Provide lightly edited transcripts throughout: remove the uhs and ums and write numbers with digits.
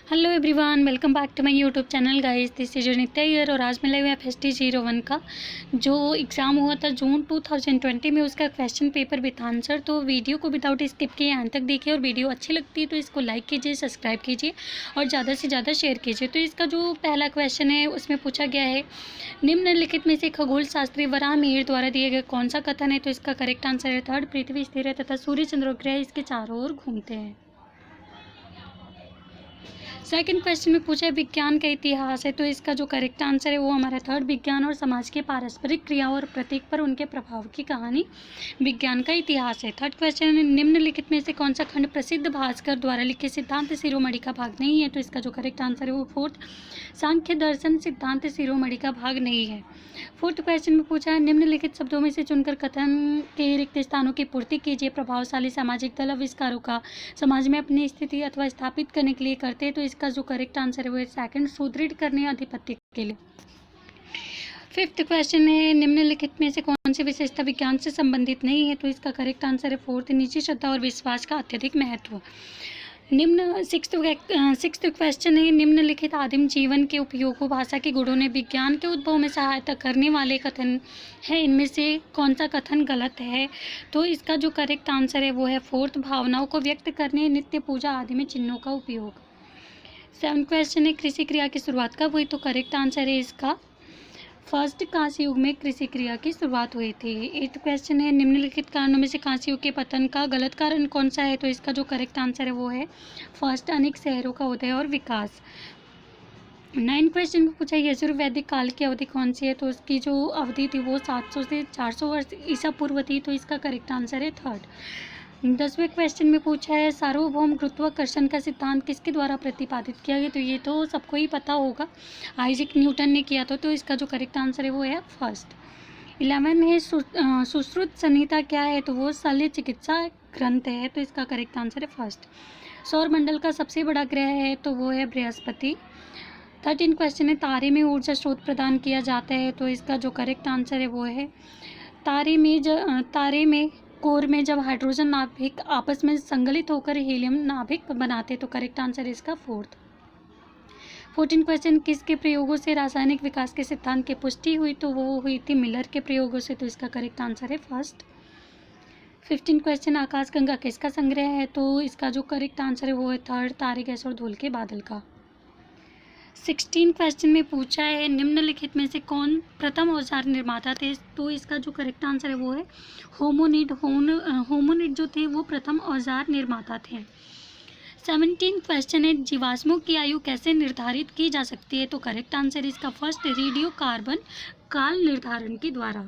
Hello everyone, welcome back to my YouTube channel guys. This is Nitya here और आज मैं live है FST01 का जो एग्ज़ाम हुआ था जून 2020 में, उसका क्वेश्चन पेपर विथ आंसर। तो वीडियो को विदाउट स्किप किए एंड तक देखिए और वीडियो अच्छी लगती है तो इसको लाइक कीजिए, सब्सक्राइब कीजिए और ज़्यादा से ज़्यादा शेयर कीजिए। तो इसका जो पहला क्वेश्चन है उसमें पूछा गया है, निम्नलिखित में से खगोल शास्त्री वराहमिहिर द्वारा दिए गए कौन सा कथन है? तो इसका करेक्ट आंसर है थर्ड, पृथ्वी स्थिर है तथा सूर्य चंद्र और ग्रह इसके चारों ओर घूमते हैं। सेकंड क्वेश्चन में पूछा है विज्ञान का इतिहास है, तो इसका जो करेक्ट आंसर है वो हमारा थर्ड, विज्ञान और समाज के पारस्परिक क्रिया और प्रतीक पर उनके प्रभाव की कहानी विज्ञान का इतिहास है। थर्ड क्वेश्चन है निम्नलिखित में से कौन सा खंड प्रसिद्ध भास्कर द्वारा लिखे सिद्धांत शिरोमणि का भाग नहीं है? तो इसका जो करेक्ट आंसर है वो फोर्थ, सांख्य दर्शन सिद्धांत शिरोमणि का भाग नहीं है। फोर्थ क्वेश्चन में पूछा है निम्नलिखित शब्दों में से चुनकर कथन के रिक्त स्थानों की पूर्ति कीजिए। प्रभावशाली सामाजिक दल आविष्कारों का समाज में अपनी स्थिति अथवा स्थापित करने के लिए करते हैं। तो इसका जो करेक्ट आंसर है वो है सेकंड, सुदृढ़ करने आधिपत्य के लिए। फिफ्थ क्वेश्चन है निम्नलिखित में से कौन सी विशेषता विज्ञान से संबंधित नहीं है? तो इसका करेक्ट आंसर है फोर्थ, निजी श्रद्धा और विश्वास का अत्यधिक महत्व। सिक्स्थ क्वेश्चन है निम्नलिखित आदिम जीवन के उपयोगों भाषा के गुणों ने विज्ञान के उद्भव में सहायता करने वाले कथन है, इनमें से कौन सा कथन गलत है? तो इसका जो करेक्ट आंसर है वो है फोर्थ, भावनाओं को व्यक्त करने नित्य पूजा आदि में चिन्हों का उपयोग। सेवन्थ क्वेश्चन है कृषि क्रिया की शुरुआत कब हुई? तो करेक्ट आंसर है इसका फर्स्ट, कांस्य युग में कृषि क्रिया की शुरुआत हुई थी। एट्थ क्वेश्चन है निम्नलिखित कारणों में से कांस्य युग के पतन का गलत कारण कौन सा है? तो इसका जो करेक्ट आंसर है वो है फर्स्ट, अनेक शहरों का उदय और विकास। नाइन क्वेश्चन में पूछा यजुर्वैदिक काल की अवधि कौन सी है? तो उसकी जो अवधि थी वो 700 से 400 वर्ष ईसा पूर्व थी। तो इसका करेक्ट आंसर है थर्ड। 10वें क्वेश्चन में पूछा है सार्वभौम गुरुत्वाकर्षण का सिद्धांत किसके द्वारा प्रतिपादित किया गया? तो ये तो सबको ही पता होगा, आइजैक न्यूटन ने किया था। तो इसका जो करेक्ट आंसर है वो है फर्स्ट। 11 है सुश्रुत संहिता क्या है? तो वो शल्य चिकित्सा ग्रंथ है। तो इसका करेक्ट आंसर है फर्स्ट। सौर मंडल का सबसे बड़ा ग्रह है तो वो है बृहस्पति। 13 क्वेश्चन है तारे में ऊर्जा स्रोत प्रदान किया जाता है? तो इसका जो करेक्ट आंसर है वो है तारे में कोर में जब हाइड्रोजन नाभिक आपस में संगलित होकर हीलियम नाभिक बनाते। तो करेक्ट आंसर है इसका फोर्थ। 14 क्वेश्चन किसके प्रयोगों से रासायनिक विकास के सिद्धांत की पुष्टि हुई? तो वो हुई थी मिलर के प्रयोगों से। तो इसका करेक्ट आंसर है फर्स्ट। 15 क्वेश्चन आकाशगंगा किसका संग्रह है? तो इसका जो करेक्ट आंसर है वो है थर्ड, तारे गैस और धूल के बादल का। 16 क्वेश्चन में पूछा है निम्नलिखित में से कौन प्रथम औजार निर्माता थे? तो इसका जो करेक्ट आंसर है वो है होमोनिड। होमोनिड जो थे वो प्रथम औजार निर्माता थे। 17 क्वेश्चन है जीवाश्मों की आयु कैसे निर्धारित की जा सकती है? तो करेक्ट आंसर इसका फर्स्ट, रेडियो कार्बन काल निर्धारण के द्वारा।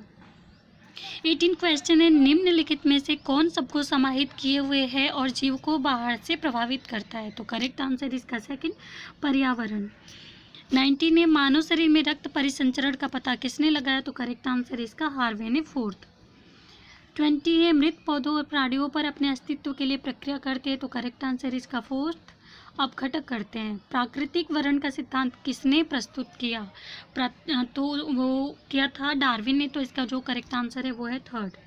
18 क्वेश्चन है निम्नलिखित में से कौन सबको समाहित किए हुए है और जीव को बाहर से प्रभावित करता है? तो करेक्ट आंसर इसका सेकंड, पर्यावरण। 19 है मानव शरीर में रक्त परिसंचरण का पता किसने लगाया? तो करेक्ट आंसर इसका हार्वे ने, फोर्थ। 20 है मृत पौधों और प्राणियों पर अपने अस्तित्व के लिए प्रक्रिया करते हैं? तो करेक्ट आंसर इसका फोर्थ, अपघटक करते हैं। प्राकृतिक वर्ण का सिद्धांत किसने प्रस्तुत किया? तो वो किया था डार्विन ने। तो इसका जो करेक्ट आंसर है वो है थर्ड।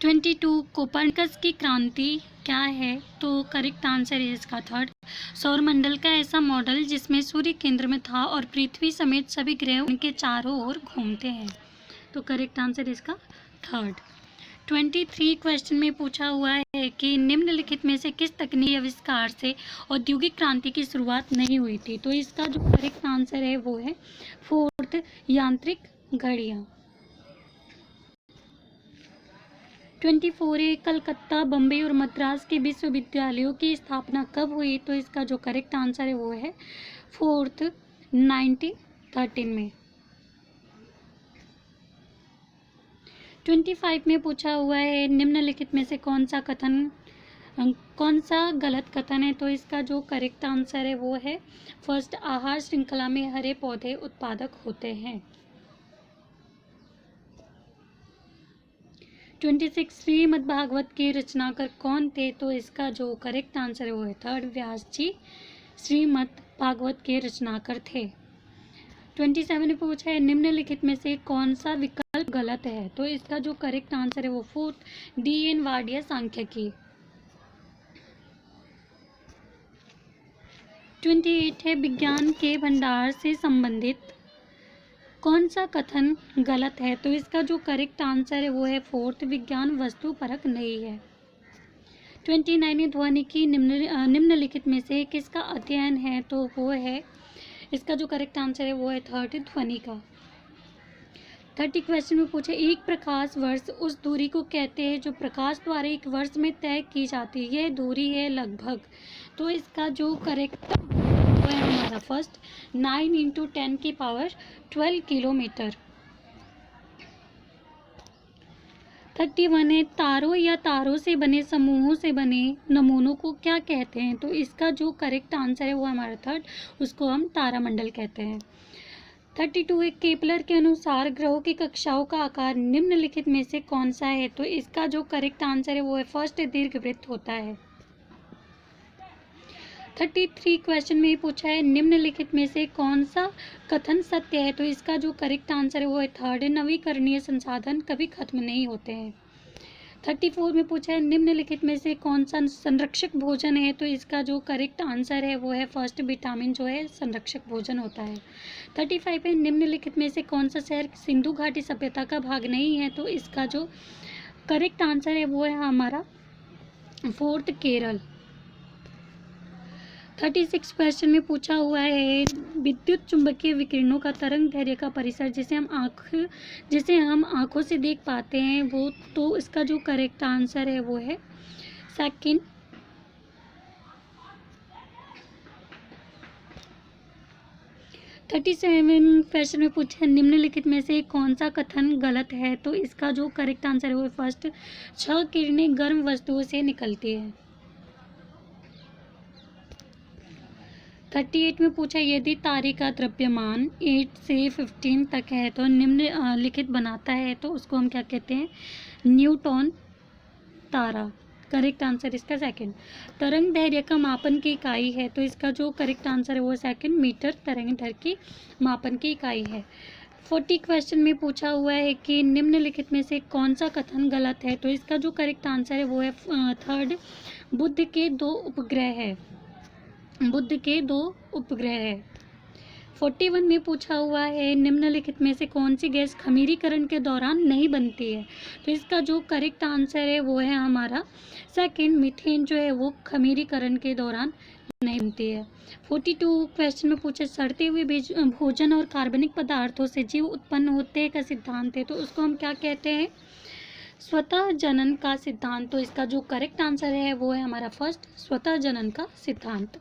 22 कोपर्निकस की क्रांति क्या है? तो करेक्ट आंसर है इसका थर्ड, सौरमंडल का ऐसा मॉडल जिसमें सूर्य केंद्र में था और पृथ्वी समेत सभी ग्रह उनके चारों ओर घूमते हैं। तो करेक्ट आंसर इसका थर्ड। 23 क्वेश्चन में पूछा हुआ है कि निम्नलिखित में से किस तकनीकी आविष्कार से औद्योगिक क्रांति की शुरुआत नहीं हुई थी? तो इसका जो करेक्ट आंसर है वो है फोर्थ, यांत्रिक घड़ियाँ। 24 है कलकत्ता, बम्बई और मद्रास के विश्वविद्यालयों की स्थापना कब हुई? तो इसका जो करेक्ट आंसर है वो है फोर्थ, 1913 में। 25 में पूछा हुआ है निम्नलिखित में से कौन सा गलत कथन है? तो इसका जो करेक्ट आंसर है वो है फर्स्ट, आहार श्रृंखला में हरे पौधे उत्पादक होते हैं। 26 श्रीमद्भागवत के रचनाकार कौन थे? तो इसका जो करेक्ट आंसर है वो है थर्ड, व्यास जी श्रीमद्भागवत के रचनाकार थे। 27 ने पूछा है निम्नलिखित में से कौन सा विकल्प गलत है? तो इसका जो करेक्ट आंसर है वो फोर्थ, DN वार्डिया सांख्यिकी। 28 है विज्ञान के भंडार से संबंधित कौन सा कथन गलत है? तो इसका जो करेक्ट आंसर है वो है फोर्थ, विज्ञान वस्तु परक नहीं है। 29 है ध्वनिकी निम्नलिखित में से किसका अध्ययन है? तो वो है, इसका जो करेक्ट आंसर है वो है थर्ड, ध्वनि का। 30 क्वेश्चन में पूछे एक प्रकाश वर्ष उस दूरी को कहते हैं जो प्रकाश द्वारा एक वर्ष में तय की जाती है, यह दूरी है लगभग। तो इसका जो करेक्ट वो है हमारा फर्स्ट, 9 × 10 की पावर 12 किलोमीटर। 31 है तारों या तारों से बने समूहों से बने नमूनों को क्या कहते हैं? तो इसका जो करेक्ट आंसर है वो हमारा थर्ड, उसको हम तारामंडल कहते हैं। 32 है केपलर के अनुसार ग्रहों की कक्षाओं का आकार निम्नलिखित में से कौन सा है? तो इसका जो करेक्ट आंसर है वो है फर्स्ट, दीर्घवृत्त होता है। 33 क्वेश्चन में पूछा है निम्नलिखित में से कौन सा कथन सत्य है? तो इसका जो करेक्ट आंसर है वो है थर्ड, नवीकरणीय संसाधन कभी खत्म नहीं होते हैं। 34 में पूछा है निम्नलिखित में से कौन सा संरक्षक भोजन है? तो इसका जो करेक्ट आंसर है वो है फर्स्ट, विटामिन जो है संरक्षक भोजन होता है। 35 है निम्नलिखित में से कौन सा शहर सिंधु घाटी सभ्यता का भाग नहीं है? तो इसका जो करेक्ट आंसर है वो है हमारा फोर्थ, केरल। 36 क्वेश्चन में पूछा हुआ है विद्युत चुंबकीय विकिरणों का तरंग दैर्घ्य का परिसर जिसे हम आंखों से देख पाते हैं वो, तो इसका जो करेक्ट आंसर है वो है सेकंड। 37 क्वेश्चन में पूछा है निम्नलिखित में से कौन सा कथन गलत है? तो इसका जो करेक्ट आंसर है वो है फर्स्ट, 6 किरणें गर्म वस्तुओं से निकलती है। 38 में पूछा यदि तारे का द्रव्यमान 8 से 15 तक है तो निम्नलिखित बनाता है, तो उसको हम क्या कहते हैं? न्यूट्रॉन तारा। करेक्ट आंसर इसका सेकंड। तरंग दैर्घ्य का मापन की इकाई है, तो इसका जो करेक्ट आंसर है वो सेकंड, मीटर तरंग दैर्घ्य की मापन की इकाई है। 40 क्वेश्चन में पूछा हुआ है कि निम्नलिखित में से कौन सा कथन गलत है? तो इसका जो करेक्ट आंसर है वो है थर्ड, बुध के 2 उपग्रह है। 41 में पूछा हुआ है निम्नलिखित में से कौन सी गैस खमीरीकरण के दौरान नहीं बनती है? तो इसका जो करेक्ट आंसर है वो है हमारा सेकंड, मीथेन जो है वो खमीरीकरण के दौरान नहीं बनती है। 42 क्वेश्चन में पूछे सड़ते हुए भोजन और कार्बनिक पदार्थों से जीव उत्पन्न होते का सिद्धांत है, तो उसको हम क्या कहते हैं? स्वतः जनन का सिद्धांत। तो इसका जो करेक्ट आंसर है वो है हमारा फर्स्ट, स्वतः जनन का सिद्धांत।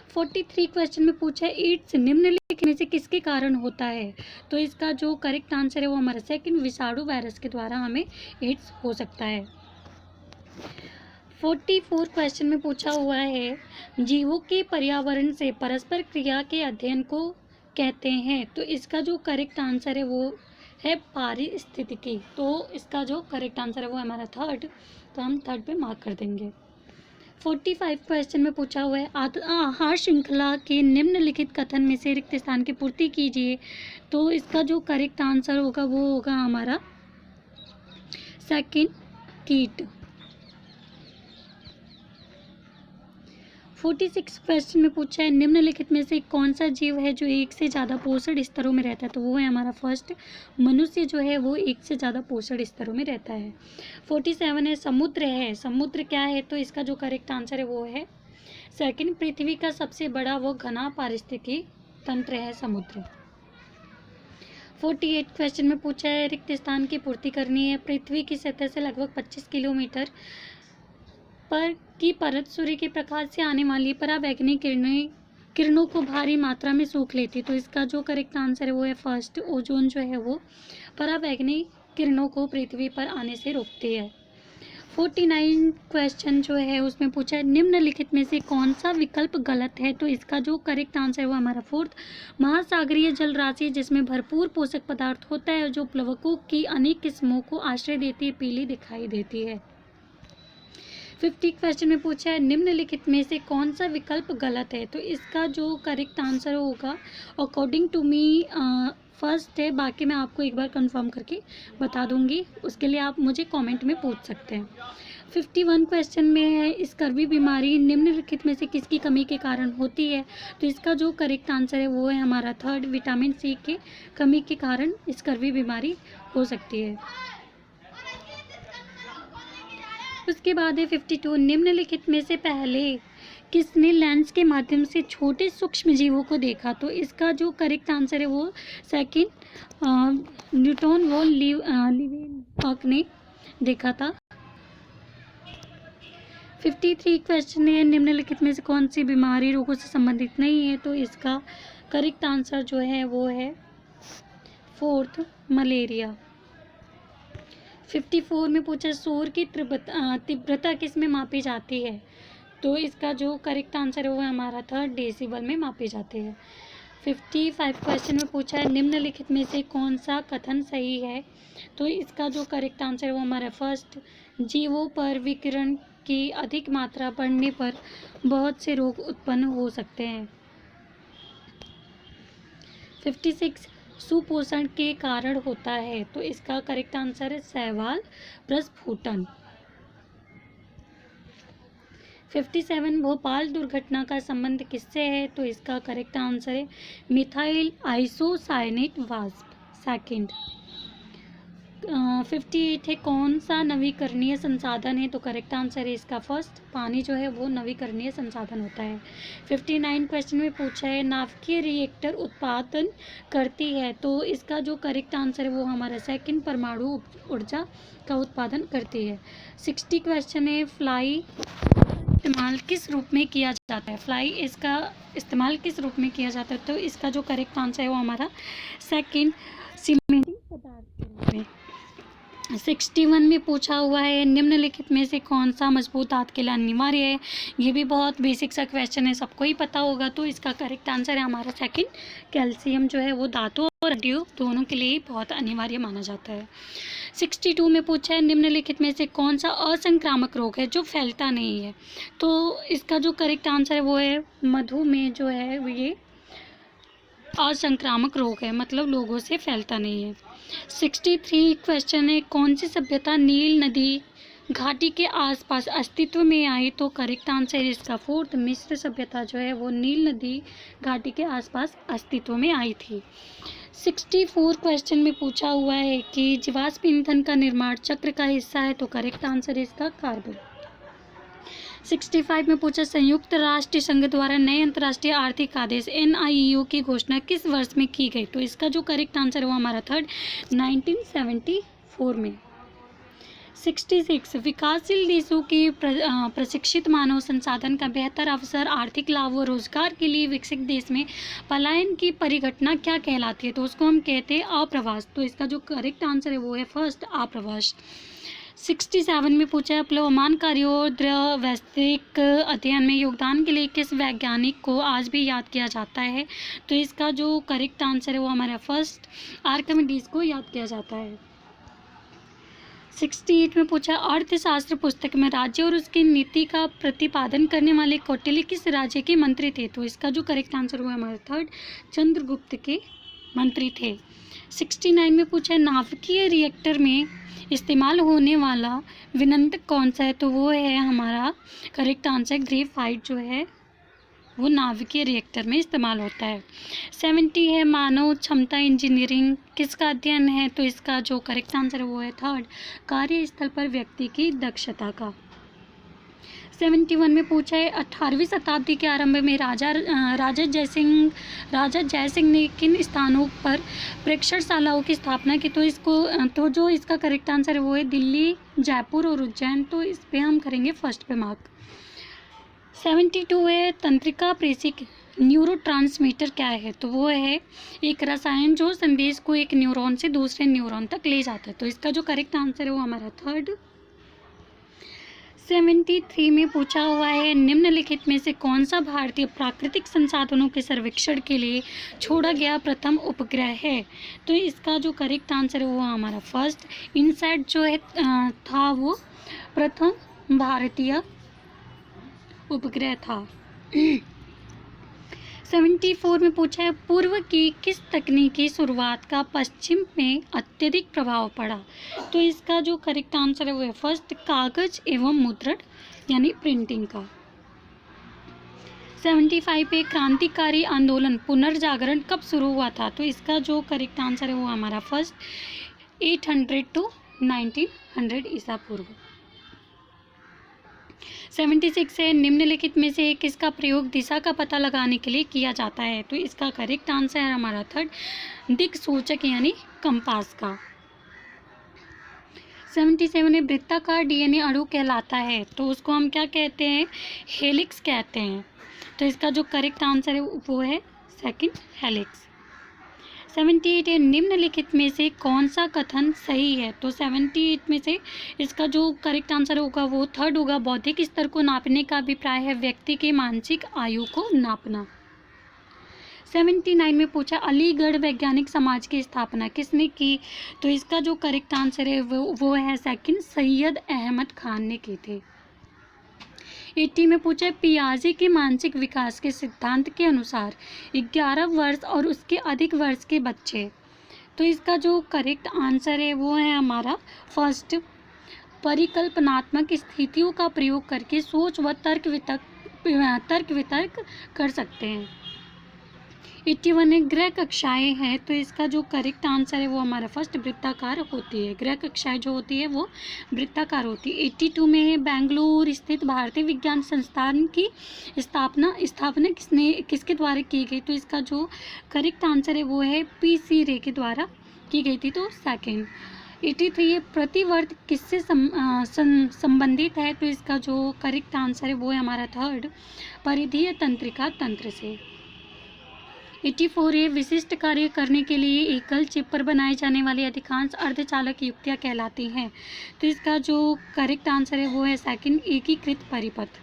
43 क्वेश्चन में पूछा है एड्स निम्नलिखित में से किसके कारण होता है? तो इसका जो करेक्ट आंसर है वो हमारा सेकंड, विषाणु वायरस के द्वारा हमें एड्स हो सकता है। 44 क्वेश्चन में पूछा हुआ है जीवों के पर्यावरण से परस्पर क्रिया के अध्ययन को कहते हैं, तो इसका जो करेक्ट आंसर है वो है पारिस्थितिकी। तो इसका जो करेक्ट आंसर है वो हमारा थर्ड, तो हम थर्ड पे मार्क कर देंगे। 45 क्वेश्चन में पूछा हुआ है आहार श्रृंखला के निम्नलिखित कथन में से रिक्त स्थान की पूर्ति कीजिए, तो इसका जो करेक्ट आंसर होगा वो होगा हमारा सेकंड, कीट। 46 क्वेश्चन में पूछा है निम्नलिखित में से कौन सा जीव है जो एक से ज़्यादा पोषण स्तरों में रहता है? तो वो है हमारा फर्स्ट, मनुष्य जो है वो एक से ज़्यादा पोषण स्तरों में रहता है। 47 है समुद्र है, समुद्र क्या है? तो इसका जो करेक्ट आंसर है वो है सेकंड, पृथ्वी का सबसे बड़ा वो घना पारिस्थितिकी तंत्र है समुद्र। 48 क्वेश्चन में पूछा है रिक्त स्थान की पूर्ति करनी है, पृथ्वी की सतह से लगभग 25 किलोमीटर पर की परत सूर्य के प्रकाश से आने वाली परावैंगनी किरणों को भारी मात्रा में सोख लेती है, तो इसका जो करेक्ट आंसर है वो है फर्स्ट, ओजोन जो है वो परावैंगनी किरणों को पृथ्वी पर आने से रोकती है। 49 क्वेश्चन जो है उसमें पूछा है निम्नलिखित में से कौन सा विकल्प गलत है? तो इसका जो करेक्ट आंसर है वो हमारा फोर्थ, महासागरीय जल राशि जिसमें भरपूर पोषक पदार्थ होता है जो प्लवकों की अनेक किस्मों को आश्रय देती है, पीली दिखाई देती है। 50 क्वेश्चन में पूछा है निम्नलिखित में से कौन सा विकल्प गलत है? तो इसका जो करेक्ट आंसर होगा अकॉर्डिंग टू मी फर्स्ट है, बाकी मैं आपको एक बार कंफर्म करके बता दूंगी, उसके लिए आप मुझे कमेंट में पूछ सकते हैं। 51 क्वेश्चन में है स्कर्वी बीमारी निम्नलिखित में से किसकी कमी के कारण होती है? तो इसका जो करेक्ट आंसर है वो है हमारा थर्ड, विटामिन सी के कमी के कारण स्कर्वी बीमारी हो सकती है। उसके बाद है 52, निम्नलिखित में से पहले किसने लेंस के माध्यम से छोटे सूक्ष्म जीवों को देखा? तो इसका जो करेक्ट आंसर है वो सेकंड, न्यूटन वॉन लीवेनहॉक ने देखा था। 53 क्वेश्चन है निम्नलिखित में से कौन सी बीमारी रोगों से संबंधित नहीं है? तो इसका करेक्ट आंसर जो है वो है फोर्थ, मलेरिया। 54 में पूछा शोर की तीव्रता किस में मापी जाती है? तो इसका जो करेक्ट आंसर है वो हमारा थर्ड, डेसिबल में मापी जाती है। 55 क्वेश्चन में पूछा है निम्नलिखित में से कौन सा कथन सही है? तो इसका जो करेक्ट आंसर है वो हमारा फर्स्ट, जीवों पर विकिरण की अधिक मात्रा बढ़ने पर बहुत से रोग उत्पन्न हो सकते हैं। 56 सुपोषण के कारण होता है? तो इसका करेक्ट आंसर है शैवाल प्रस्फुटन। 57 भोपाल दुर्घटना का संबंध किससे है? तो इसका करेक्ट आंसर है मिथाइल आइसोसाइनेट वाष्प, सेकंड। 58 है कौन सा नवीकरणीय संसाधन है? तो करेक्ट आंसर है इसका फर्स्ट, पानी जो है वो नवीकरणीय संसाधन होता है। 59 क्वेश्चन में पूछा है नाभिकीय रिएक्टर उत्पादन करती है? तो इसका जो करेक्ट आंसर है वो हमारा सेकंड, परमाणु ऊर्जा का उत्पादन करती है। 60 क्वेश्चन है फ्लाई इस्तेमाल किस रूप में किया जाता है? फ्लाई इसका इस्तेमाल किस रूप में किया जाता है? तो इसका जो करेक्ट आंसर है वो हमारा सेकंड, सीमेंटिंग पदार्थ के रूप में। 61 में पूछा हुआ है निम्नलिखित में से कौन सा मजबूत दांत के लिए अनिवार्य है? ये भी बहुत बेसिक सा क्वेश्चन है, सबको ही पता होगा। तो इसका करेक्ट आंसर है हमारा सेकंड, कैल्शियम जो है वो दांतों और हड्डियों दोनों के लिए बहुत अनिवार्य माना जाता है। 62 में पूछा है निम्नलिखित में से कौन सा असंक्रामक रोग है जो फैलता नहीं है? तो इसका जो करेक्ट आंसर है वो है मधुमेह जो है वो ये असंक्रामक रोग है, मतलब लोगों से फैलता नहीं है। 63 क्वेश्चन है कौन सी सभ्यता नील नदी घाटी के आसपास अस्तित्व में आई? तो करेक्ट आंसर है इसका फोर्थ, मिस्र सभ्यता जो है वो नील नदी घाटी के आसपास अस्तित्व में आई थी। 64 क्वेश्चन में पूछा हुआ है कि जीवाश्म ईंधन का निर्माण चक्र का हिस्सा है? तो करेक्ट आंसर है इसका कार्बन। 65 में पूछा संयुक्त राष्ट्र संघ द्वारा नए अंतर्राष्ट्रीय आर्थिक आदेश NIEO की घोषणा किस वर्ष में की गई? तो इसका जो करेक्ट आंसर है वो हमारा थर्ड, 1974 में। 66 विकासशील देशों के प्रशिक्षित मानव संसाधन का बेहतर अवसर, आर्थिक लाभ व रोजगार के लिए विकसित देश में पलायन की परिघटना क्या कहलाती है? तो उसको हम कहते हैं आप्रवास। तो इसका जो करेक्ट आंसर है वो है फर्स्ट, आप्रवास। 67 में पूछा है प्लवमान कार्यों और द्रवैश्विक अध्ययन में योगदान के लिए किस वैज्ञानिक को आज भी याद किया जाता है? तो इसका जो करेक्ट आंसर है वो हमारा फर्स्ट, आर्किमिडीज को याद किया जाता है। 68 में पूछा अर्थशास्त्र पुस्तक में राज्य और उसकी नीति का प्रतिपादन करने वाले कौटिल्य किस राज्य के मंत्री थे? तो इसका जो करेक्ट आंसर हुआ हमारा थर्ड, चंद्रगुप्त के मंत्री थे। 69 में पूछा नाभिकीय रिएक्टर में इस्तेमाल होने वाला विनंतक कौन सा है? तो वो है हमारा करेक्ट आंसर ग्रेफाइट जो है वो नाभिकीय रिएक्टर में इस्तेमाल होता है। 70 है मानव क्षमता इंजीनियरिंग किसका अध्ययन है? तो इसका जो करेक्ट आंसर है वो है थर्ड, कार्यस्थल पर व्यक्ति की दक्षता का। 71 में पूछा है 18वीं शताब्दी के आरंभ में राजा जयसिंह ने किन स्थानों पर प्रेक्षणशालाओं की स्थापना की? तो जो इसका करेक्ट आंसर है वो है दिल्ली, जयपुर और उज्जैन। तो इस पे हम करेंगे फर्स्ट पे मार्क। 72 है तंत्रिका प्रेषक न्यूरोट्रांसमीटर क्या है? तो वो है एक रसायन जो संदेश को एक न्यूरॉन से दूसरे न्यूरॉन तक ले जाता है। तो इसका जो करेक्ट आंसर है वो हमारा थर्ड। 73 में पूछा हुआ है निम्नलिखित में से कौन सा भारतीय प्राकृतिक संसाधनों के सर्वेक्षण के लिए छोड़ा गया प्रथम उपग्रह है? तो इसका जो करेक्ट आंसर है वो हमारा फर्स्ट, इनसैट जो है था वो प्रथम भारतीय उपग्रह था। 74 में पूछा है पूर्व की किस तकनीकी शुरुआत का पश्चिम में अत्यधिक प्रभाव पड़ा। तो इसका जो करेक्ट आंसर है वो है फर्स्ट कागज एवं मुद्रण यानी प्रिंटिंग का। 75 पे क्रांतिकारी आंदोलन पुनर्जागरण कब शुरू हुआ था। तो इसका जो करेक्ट आंसर है वो हमारा फर्स्ट 800 टू 1900 ईसा पूर्व। 76 है निम्नलिखित में से किसका प्रयोग दिशा का पता लगाने के लिए किया जाता है। तो इसका करेक्ट आंसर है हमारा थर्ड दिक्सूचक यानी कंपास का। 77 है वृत्ताकार डीएनए अणु कहलाता है तो उसको हम क्या कहते हैं, हेलिक्स कहते हैं। तो इसका जो करेक्ट आंसर है वो है सेकंड हेलिक्स। 78 है निम्नलिखित में से कौन सा कथन सही है। तो 78 में से इसका जो करेक्ट आंसर होगा वो थर्ड होगा, बौद्धिक स्तर को नापने का अभिप्राय है व्यक्ति के मानसिक आयु को नापना। 79 में पूछा अलीगढ़ वैज्ञानिक समाज की स्थापना किसने की। तो इसका जो करेक्ट आंसर है वो है सेकंड सैयद अहमद खान ने की थे। 80 में पूछा है पियाजे के मानसिक विकास के सिद्धांत के अनुसार 11 वर्ष और उसके अधिक वर्ष के बच्चे। तो इसका जो करेक्ट आंसर है वो है हमारा फर्स्ट परिकल्पनात्मक स्थितियों का प्रयोग करके सोच व तर्क वितर्क कर सकते हैं। 81 है गृह कक्षाएँ हैं तो इसका जो करेक्ट आंसर है वो हमारा फर्स्ट वृत्ताकार होती है, गृह कक्षाएँ जो होती है वो वृत्ताकार होती है। 82 में है बेंगलुरु स्थित भारतीय विज्ञान संस्थान की स्थापना किसके द्वारा की गई। तो इसका जो करेक्ट आंसर है वो है PC रे के द्वारा की गई थी, तो सेकेंड। 83 है प्रतिवर्त किससे संबंधित है। तो इसका जो करेक्ट आंसर है वो है हमारा थर्ड परिधीय तंत्रिका तंत्र से। 84 है विशिष्ट कार्य करने के लिए एकल चिप पर बनाए जाने वाली अधिकांश अर्धचालक युक्तियाँ कहलाती हैं। तो इसका जो करेक्ट आंसर है वो है सेकंड एकीकृत परिपथ।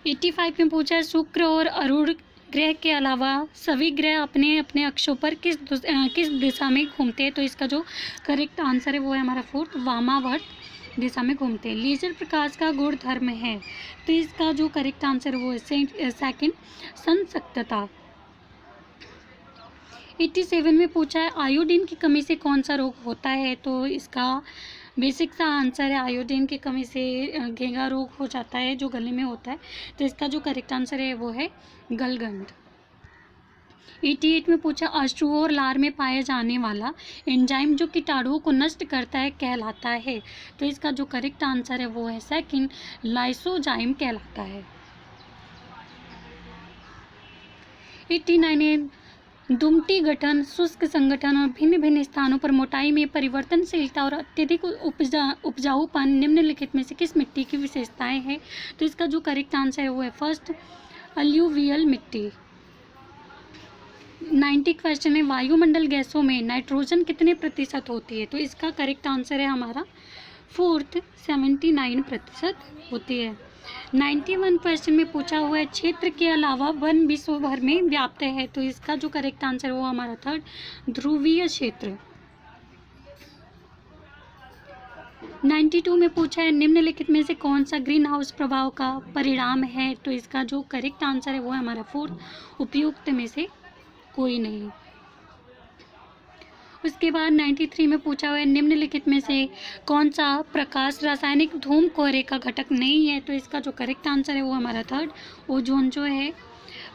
85 में पूछा है शुक्र और अरुण ग्रह के अलावा सभी ग्रह अपने अपने अक्षों पर किस दिशा में घूमते हैं। तो इसका जो करेक्ट आंसर है वो है हमारा फोर्थ वामावर्त दिशा में घूमते हैं। लेजर प्रकाश का गुण धर्म है तो इसका जो करेक्ट आंसर वो है सेकंड संसक्तता। 87 में पूछा है आयोडीन की कमी से कौन सा रोग होता है। तो इसका बेसिक सा आंसर है आयोडीन की कमी से घेंघा रोग हो जाता है जो गले में होता है। तो इसका जो करेक्ट आंसर है वो है गलगंड। 88 में पूछा अश्रु और लार में पाया जाने वाला एंजाइम जो कीटाणुओं को नष्ट करता है कहलाता है। तो इसका जो करेक्ट आंसर है वो है सेकंड लाइसोजाइम कहलाता है। 89 है दुमटी गठन शुष्क संगठन और भिन्न भिन्न स्थानों पर मोटाई में परिवर्तनशीलता और अत्यधिक उपजाऊपन निम्नलिखित में से किस मिट्टी की विशेषताएं हैं। तो इसका जो करेक्ट आंसर है वो है फर्स्ट अल्यूवियल मिट्टी। 90 क्वेश्चन है वायुमंडल गैसों में नाइट्रोजन कितने प्रतिशत होती है। तो इसका करेक्ट आंसर है हमारा फोर्थ 79% होती है। 91 क्वेश्चन में पूछा हुआ है क्षेत्र के अलावा वन विश्व भर में व्याप्त है। तो इसका जो करेक्ट आंसर वो हमारा थर्ड ध्रुवीय क्षेत्र। 92 में पूछा है निम्नलिखित में से कौन सा ग्रीन हाउस प्रभाव का परिणाम है। तो इसका जो करेक्ट आंसर है वो है हमारा फोर्थ उपयुक्त में से कोई नहीं। उसके बाद 93 में पूछा हुआ है निम्नलिखित में से कौन सा प्रकाश रासायनिक धूम कोहरे का घटक नहीं है। तो इसका जो करेक्ट आंसर है वो हमारा थर्ड ओजोन जो है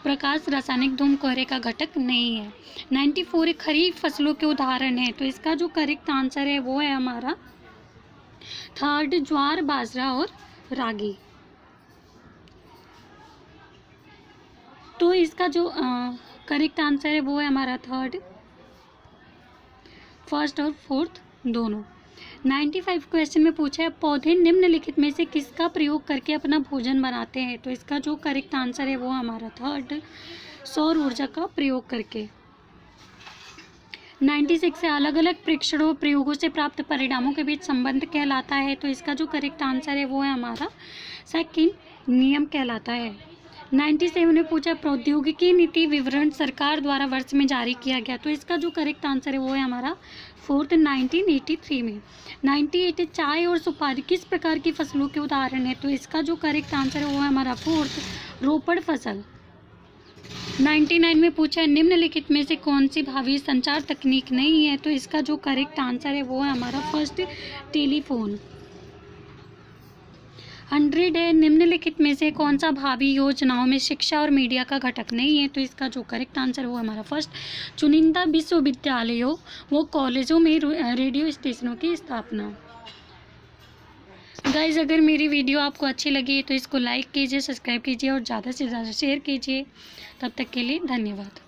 प्रकाश रासायनिक धूम कोहरे का घटक नहीं है। 94 खरीफ फसलों के उदाहरण है। तो इसका जो करेक्ट आंसर है वो है हमारा थर्ड ज्वार बाजरा और रागी। तो इसका जो करेक्ट आंसर है वो है हमारा थर्ड फर्स्ट और फोर्थ दोनों। 95 क्वेश्चन में पूछा है पौधे निम्नलिखित में से किसका प्रयोग करके अपना भोजन बनाते हैं। तो इसका जो करेक्ट आंसर है वो हमारा थर्ड सौर ऊर्जा का प्रयोग करके। 96 से अलग अलग प्रेक्षणों प्रयोगों से प्राप्त परिणामों के बीच संबंध कहलाता है। तो इसका जो करेक्ट आंसर है वो है हमारा सेकंड नियम कहलाता है। 97 में पूछा प्रौद्योगिकी नीति विवरण सरकार द्वारा वर्ष में जारी किया गया, तो इसका जो करेक्ट आंसर है वो है हमारा फोर्थ 1983 में। 98 चाय और सुपारी किस प्रकार की फसलों के उदाहरण है, तो इसका जो करेक्ट आंसर है वो है हमारा फोर्थ रोपड़ फसल। 99 में पूछा है निम्नलिखित में से कौन सी भावी संचार तकनीक नहीं है, तो इसका जो करेक्ट आंसर है वो है हमारा फर्स्ट टेलीफोन। 100 है निम्नलिखित में से कौन सा भावी योजनाओं में शिक्षा और मीडिया का घटक नहीं है, तो इसका जो करेक्ट आंसर है वो हमारा फर्स्ट चुनिंदा विश्वविद्यालयों व कॉलेजों में रेडियो स्टेशनों की स्थापना। गाइज़, अगर मेरी वीडियो आपको अच्छी लगी तो इसको लाइक कीजिए, सब्सक्राइब कीजिए और ज़्यादा से ज़्यादा शेयर कीजिए। तब तक के लिए धन्यवाद।